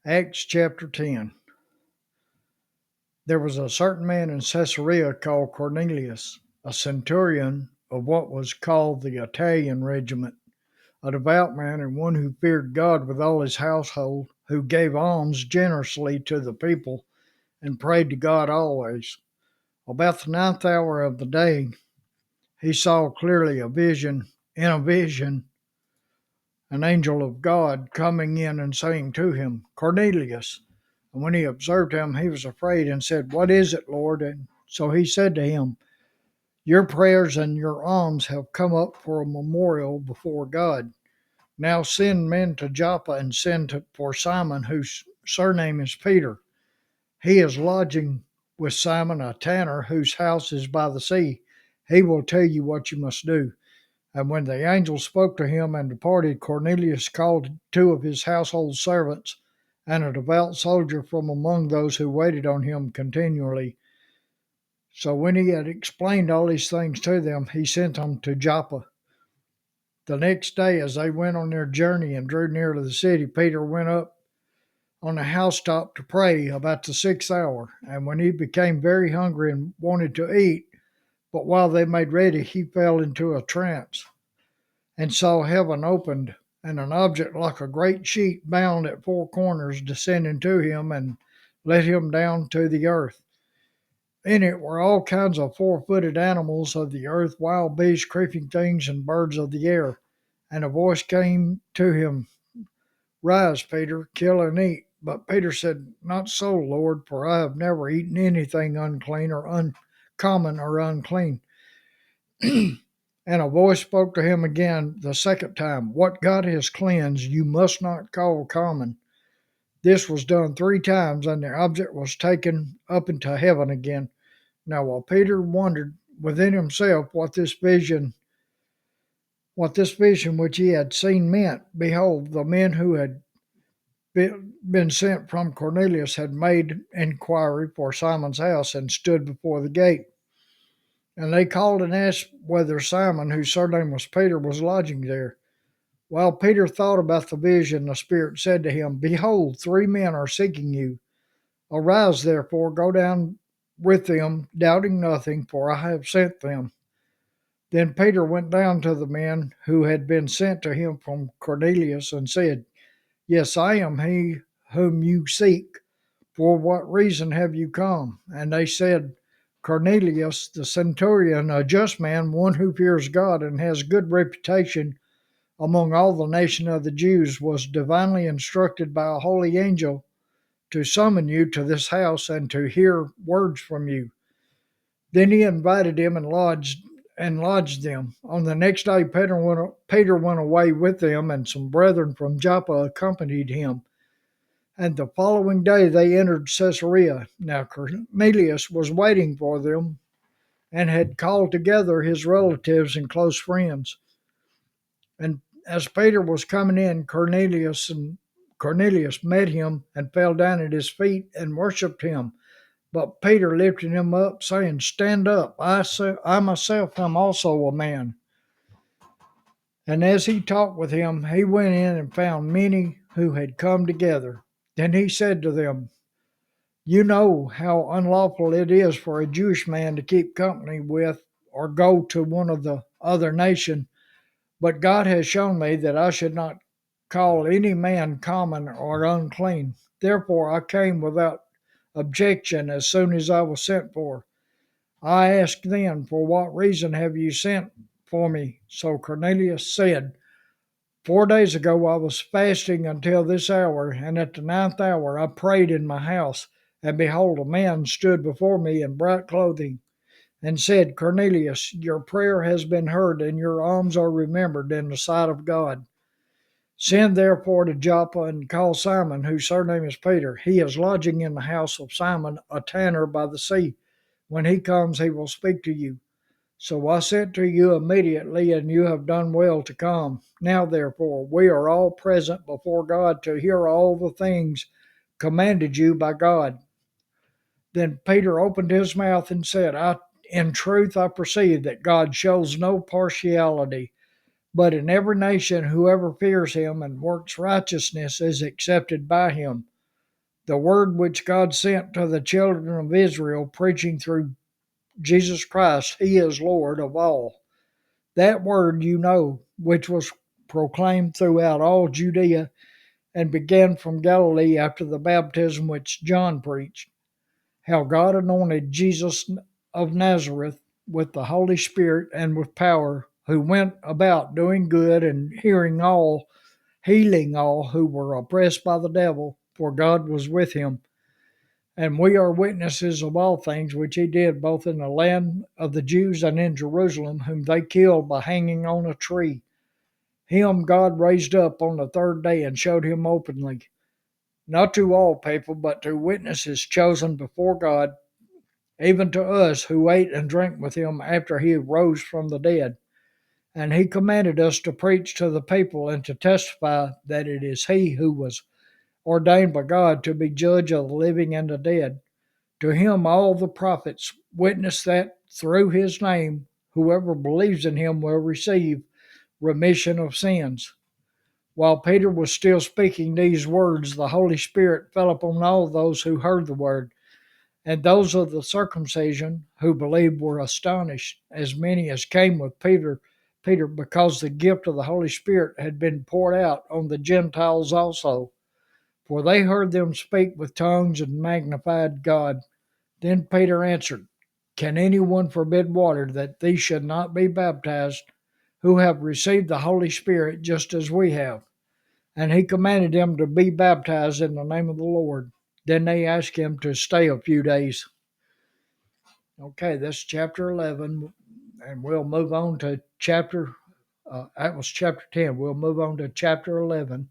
Acts chapter 10. There was a certain man in Caesarea called Cornelius, a centurion of what was called the Italian regiment, a devout man and one who feared God with all his household, who gave alms generously to the people and prayed to God always. About the ninth hour of the day, he saw clearly in a vision, an angel of God coming in and saying to him, Cornelius. And when he observed him, he was afraid and said, What is it, Lord? And so he said to him, Your prayers and your alms have come up for a memorial before God. Now send men to Joppa and for Simon, whose surname is Peter. He is lodging with Simon, a tanner, whose house is by the sea. He will tell you what you must do. And when the angel spoke to him and departed, Cornelius called two of his household servants and a devout soldier from among those who waited on him continually. So when he had explained all these things to them, he sent them to Joppa. The next day, as they went on their journey and drew near to the city, Peter went up on a housetop to pray about the sixth hour. And when he became very hungry and wanted to eat, but while they made ready, he fell into a trance and saw heaven opened, and an object like a great sheet bound at four corners descending to him and let him down to the earth. In it were all kinds of four-footed animals of the earth, wild beasts, creeping things, and birds of the air. And a voice came to him, Rise, Peter, kill and eat. But Peter said, Not so, Lord, for I have never eaten anything unclean or uncommon or unclean. And a voice spoke to him again the second time, What God has cleansed, you must not call common. This was done three times, and the object was taken up into heaven again. Now while Peter wondered within himself what this vision which he had seen meant, behold, the men who had been sent from Cornelius had made inquiry for Simon's house and stood before the gate. And they called and asked whether Simon, whose surname was Peter, was lodging there. While Peter thought about the vision, the Spirit said to him, Behold, three men are seeking you. Arise, therefore, go down with them, doubting nothing, for I have sent them. Then Peter went down to the men who had been sent to him from Cornelius and said, Yes, I am he whom you seek. For what reason have you come? And they said, Cornelius, the centurion, a just man, one who fears God and has good reputation among all the nation of the Jews, was divinely instructed by a holy angel to summon you to this house and to hear words from you. Then he invited him and lodged them. On the next day, Peter went away with them, and some brethren from Joppa accompanied him. And the following day they entered Caesarea. Now Cornelius was waiting for them and had called together his relatives and close friends. And as Peter was coming in, Cornelius met him and fell down at his feet and worshipped him. But Peter lifted him up, saying, Stand up, I myself am also a man. And as he talked with him, he went in and found many who had come together. Then he said to them, You know how unlawful it is for a Jewish man to keep company with or go to one of the other nation, but God has shown me that I should not call any man common or unclean. Therefore I came without objection as soon as I was sent for. I asked then, For what reason have you sent for me? So Cornelius said, 4 days ago I was fasting until this hour, and at the ninth hour I prayed in my house, and behold, a man stood before me in bright clothing, and said, Cornelius, your prayer has been heard, and your alms are remembered in the sight of God. Send therefore to Joppa and call Simon, whose surname is Peter. He is lodging in the house of Simon, a tanner by the sea. When he comes, he will speak to you. So I sent to you immediately, and you have done well to come. Now, therefore, we are all present before God to hear all the things commanded you by God. Then Peter opened his mouth and said, In truth, I perceive that God shows no partiality, but in every nation whoever fears him and works righteousness is accepted by him. the word which God sent to the children of Israel, preaching through Jesus Christ, He is Lord of all. That word you know, which was proclaimed throughout all Judea and began from Galilee after the baptism which John preached, how God anointed Jesus of Nazareth with the Holy Spirit and with power, who went about doing good and healing all who were oppressed by the devil, for God was with him. And we are witnesses of all things which he did, both in the land of the Jews and in Jerusalem, whom they killed by hanging on a tree. Him God raised up on the third day and showed him openly, not to all people, but to witnesses chosen before God, even to us who ate and drank with him after he rose from the dead. And he commanded us to preach to the people and to testify that it is he who was ordained by God to be judge of the living and the dead. To him all the prophets witness that through his name whoever believes in him will receive remission of sins. While Peter was still speaking these words, the Holy Spirit fell upon all those who heard the word. And those of the circumcision who believed were astonished, as many as came with Peter, because the gift of the Holy Spirit had been poured out on the Gentiles also. For they heard them speak with tongues and magnified God. Then Peter answered, Can anyone forbid water that these should not be baptized, who have received the Holy Spirit just as we have? And he commanded them to be baptized in the name of the Lord. Then they asked him to stay a few days. Okay, that's chapter 11, and we'll move on to that was chapter 10. We'll move on to chapter 11.